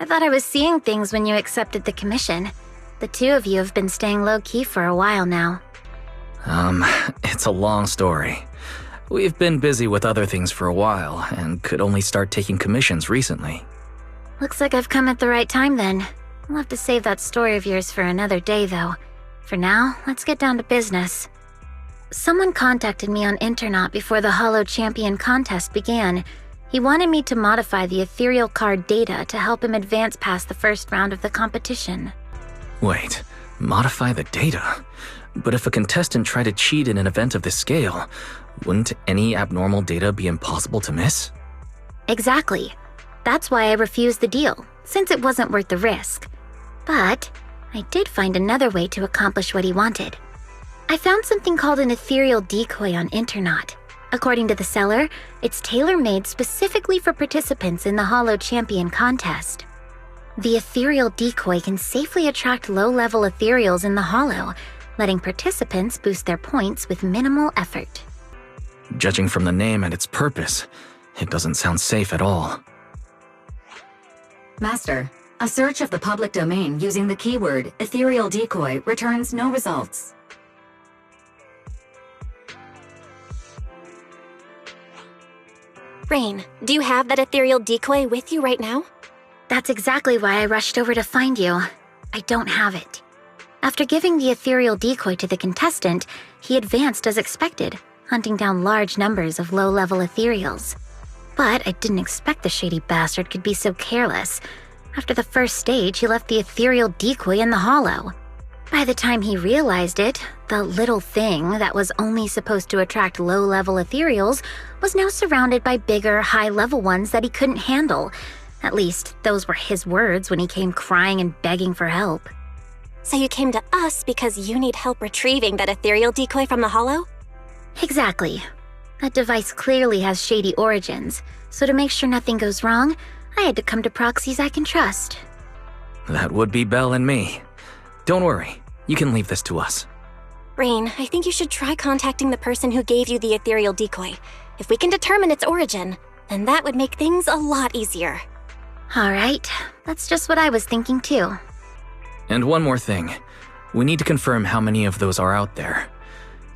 I thought I was seeing things when you accepted the commission. The two of you have been staying low-key for a while now. It's a long story. We've been busy with other things for a while, and could only start taking commissions recently. Looks like I've come at the right time then. I'll have to save that story of yours for another day, though. For now, let's get down to business. Someone contacted me on Internaut before the Hollow Champion contest began. He wanted me to modify the ethereal card data to help him advance past the first round of the competition. Wait, modify the data? But if a contestant tried to cheat in an event of this scale, wouldn't any abnormal data be impossible to miss? Exactly. That's why I refused the deal, since it wasn't worth the risk. But I did find another way to accomplish what he wanted. I found something called an ethereal decoy on Internaut. According to the seller, it's tailor-made specifically for participants in the Hollow Champion contest. The ethereal decoy can safely attract low-level ethereals in the Hollow, letting participants boost their points with minimal effort. Judging from the name and its purpose, it doesn't sound safe at all. Master, a search of the public domain using the keyword ethereal decoy returns no results. Rain, do you have that ethereal decoy with you right now? That's exactly why I rushed over to find you. I don't have it. After giving the ethereal decoy to the contestant, he advanced as expected, hunting down large numbers of low-level ethereals. But I didn't expect the shady bastard could be so careless. After the first stage, he left the ethereal decoy in the Hollow. By the time he realized it, the little thing that was only supposed to attract low-level ethereals was now surrounded by bigger, high-level ones that he couldn't handle. At least, those were his words when he came crying and begging for help. So you came to us because you need help retrieving that ethereal decoy from the Hollow? Exactly. That device clearly has shady origins, so to make sure nothing goes wrong, I had to come to proxies I can trust. That would be Belle and me. Don't worry, you can leave this to us. Rain, I think you should try contacting the person who gave you the ethereal decoy. If we can determine its origin, then that would make things a lot easier. Alright, that's just what I was thinking too. And one more thing. We need to confirm how many of those are out there.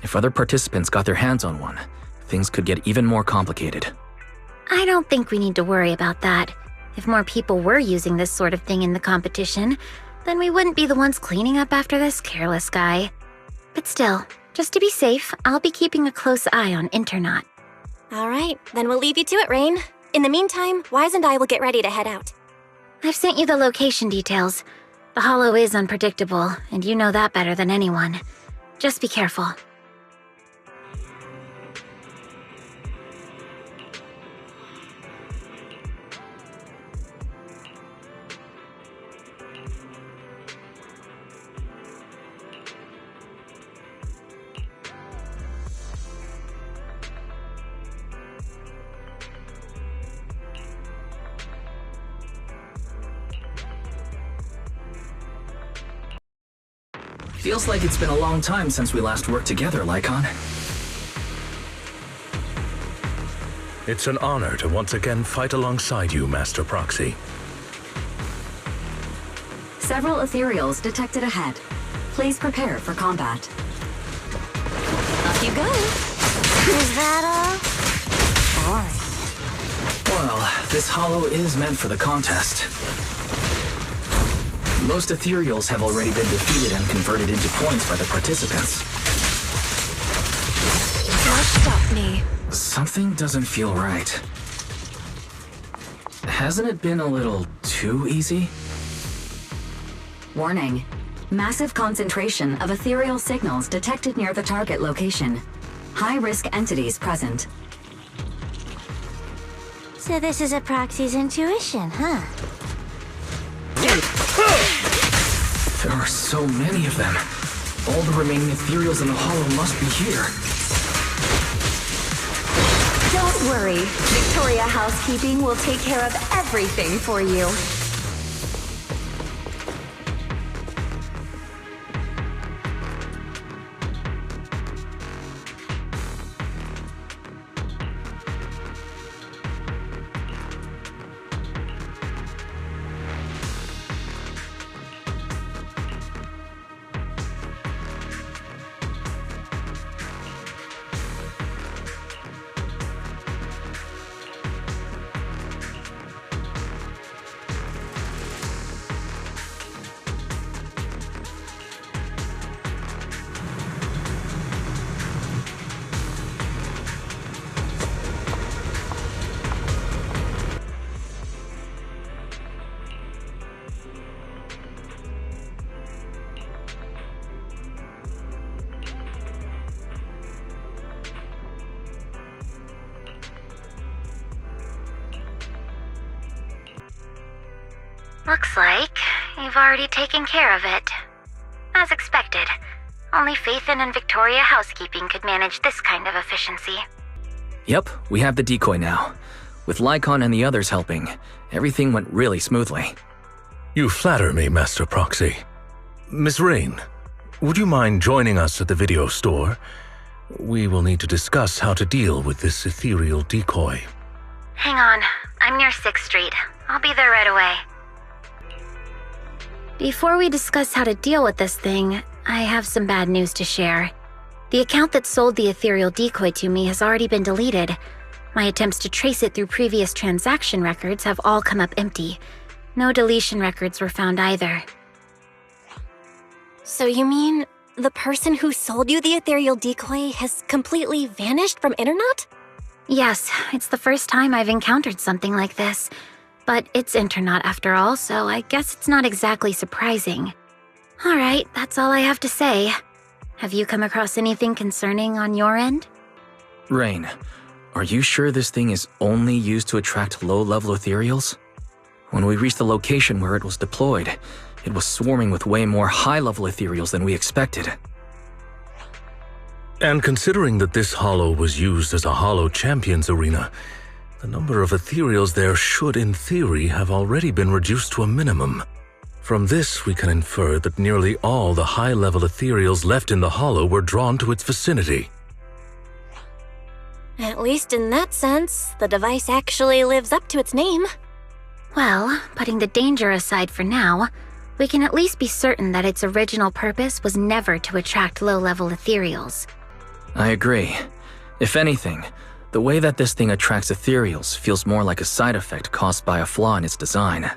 If other participants got their hands on one, things could get even more complicated. I don't think we need to worry about that. If more people were using this sort of thing in the competition, then we wouldn't be the ones cleaning up after this careless guy. But still, just to be safe, I'll be keeping a close eye on Internaut. Alright, then we'll leave you to it, Rain. In the meantime, Wise and I will get ready to head out. I've sent you the location details. The Hollow is unpredictable, and you know that better than anyone. Just be careful. Feels like it's been a long time since we last worked together, Lycon. It's an honor to once again fight alongside you, Master Proxy. Several ethereals detected ahead. Please prepare for combat. Off you go. Is that all? Well, this Hollow is meant for the contest. Most ethereals have already been defeated and converted into points by the participants. Don't stop me. Something doesn't feel right. Hasn't it been a little too easy? Warning. Massive concentration of ethereal signals detected near the target location. High-risk entities present. So this is a proxy's intuition, huh? There are so many of them. All the remaining ethereals in the Hollow must be here. Don't worry. Victoria Housekeeping will take care of everything for you. Looks like you've already taken care of it. As expected, only Phaethon and Victoria Housekeeping could manage this kind of efficiency. Yep, we have the decoy now. With Lycon and the others helping, everything went really smoothly. You flatter me, Master Proxy. Miss Rain, would you mind joining us at the video store? We will need to discuss how to deal with this ethereal decoy. Hang on, I'm near 6th Street. I'll be there right away. Before we discuss how to deal with this thing, I have some bad news to share. The account that sold the ethereal decoy to me has already been deleted. My attempts to trace it through previous transaction records have all come up empty. No deletion records were found either. So you mean the person who sold you the ethereal decoy has completely vanished from Internet? Yes, it's the first time I've encountered something like this. But it's Internet after all, so I guess it's not exactly surprising. Alright, that's all I have to say. Have you come across anything concerning on your end? Rain, are you sure this thing is only used to attract low-level ethereals? When we reached the location where it was deployed, it was swarming with way more high-level ethereals than we expected. And considering that this hollow was used as a hollow champions arena, the number of ethereals there should, in theory, have already been reduced to a minimum. From this, we can infer that nearly all the high-level ethereals left in the hollow were drawn to its vicinity. At least in that sense, the device actually lives up to its name. Well, putting the danger aside for now, we can at least be certain that its original purpose was never to attract low-level ethereals. I agree. If anything, the way that this thing attracts ethereals feels more like a side effect caused by a flaw in its design.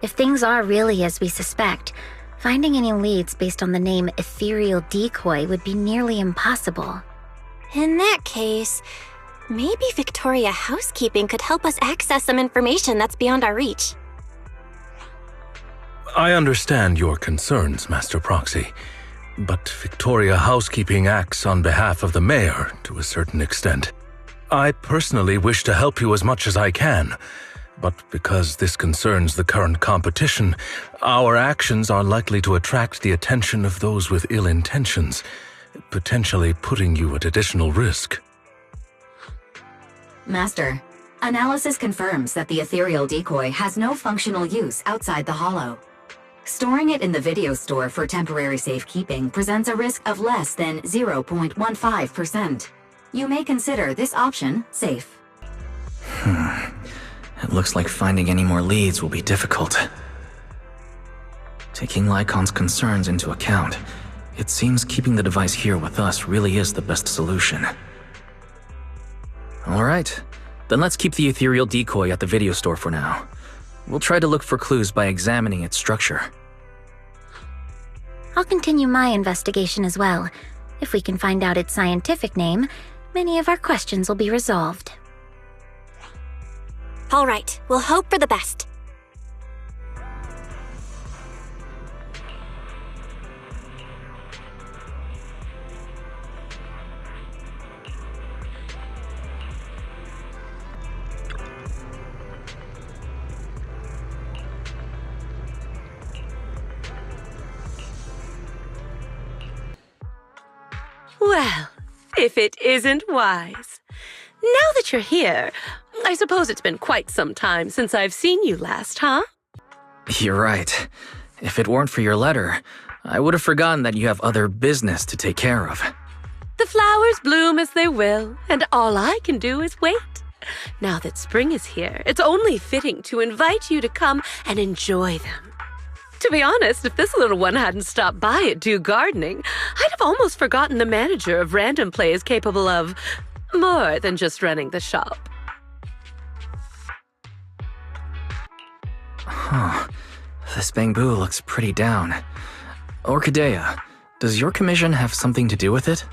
If things are really as we suspect, finding any leads based on the name Ethereal Decoy would be nearly impossible. In that case, maybe Victoria Housekeeping could help us access some information that's beyond our reach. I understand your concerns, Master Proxy, but Victoria Housekeeping acts on behalf of the mayor to a certain extent. I personally wish to help you as much as I can, but because this concerns the current competition, our actions are likely to attract the attention of those with ill intentions, potentially putting you at additional risk. Master, analysis confirms that the ethereal decoy has no functional use outside the hollow. Storing it in the video store for temporary safekeeping presents a risk of less than 0.15%. You may consider this option safe. It looks like finding any more leads will be difficult. Taking Lycon's concerns into account, it seems keeping the device here with us really is the best solution. Alright, then let's keep the ethereal decoy at the video store for now. We'll try to look for clues by examining its structure. I'll continue my investigation as well. If we can find out its scientific name, many of our questions will be resolved. All right, we'll hope for the best. Well, if it isn't wise. Now that you're here, I suppose it's been quite some time since I've seen you last, huh? You're right. If it weren't for your letter, I would have forgotten that you have other business to take care of. The flowers bloom as they will, and all I can do is wait. Now that spring is here, it's only fitting to invite you to come and enjoy them. To be honest, if this little one hadn't stopped by at Do Gardening, I'd have almost forgotten the manager of Random Play is capable of more than just running the shop. Huh. This bamboo looks pretty down. Orchidea, does your commission have something to do with it?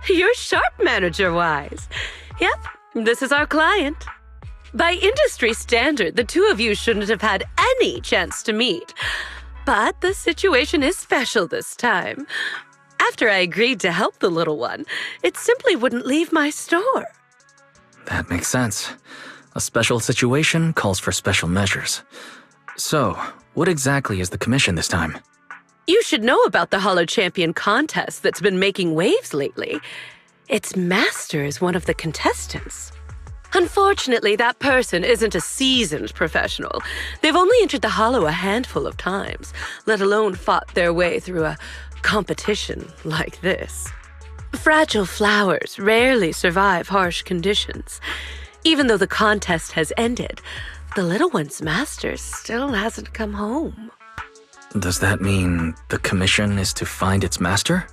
You're sharp, manager-wise. Yep, this is our client. By industry standard, the two of you shouldn't have had any chance to meet. But the situation is special this time. After I agreed to help the little one, it simply wouldn't leave my store. That makes sense. A special situation calls for special measures. So, What exactly is the commission this time? You should know about the Hollow Champion contest that's been making waves lately. Its master is one of the contestants. Unfortunately, that person isn't a seasoned professional. They've only entered the Hollow a handful of times, let alone fought their way through a competition like this. Fragile flowers rarely survive harsh conditions. Even though the contest has ended, the little one's master still hasn't come home. Does that mean the commission is to find its master?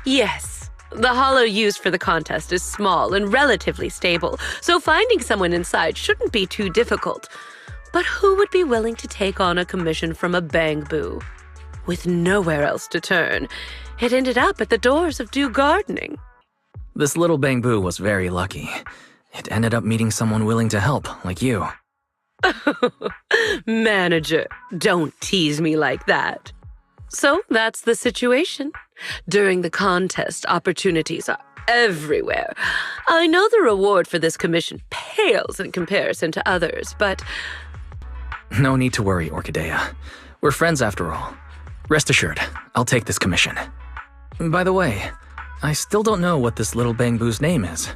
Yes. The hollow used for the contest is small and relatively stable, so finding someone inside shouldn't be too difficult. But who would be willing to take on a commission from a Bangboo? With nowhere else to turn, it ended up at the doors of Dew Gardening. This little Bangboo was very lucky. It ended up meeting someone willing to help, like you. Manager, don't tease me like that. So that's the situation. During the contest, opportunities are everywhere. I know the reward for this commission pales in comparison to others, but... No need to worry, Orchidea. We're friends after all. Rest assured, I'll take this commission. By the way, I still don't know what this little Bangboo's name is.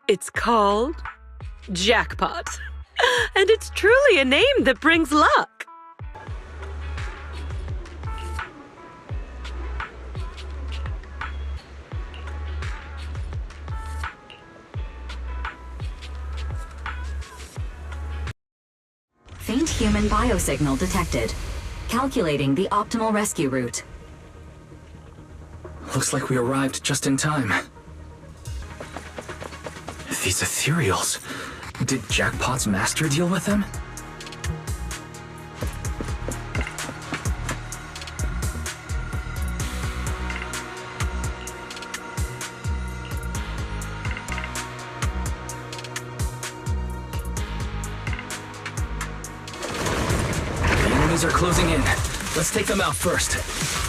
It's called Jackpot. And it's truly a name that brings luck. Faint human biosignal detected. Calculating the optimal rescue route. Looks like we arrived just in time. These ethereals. Did Jackpot's master deal with them? The enemies are closing in. Let's take them out first.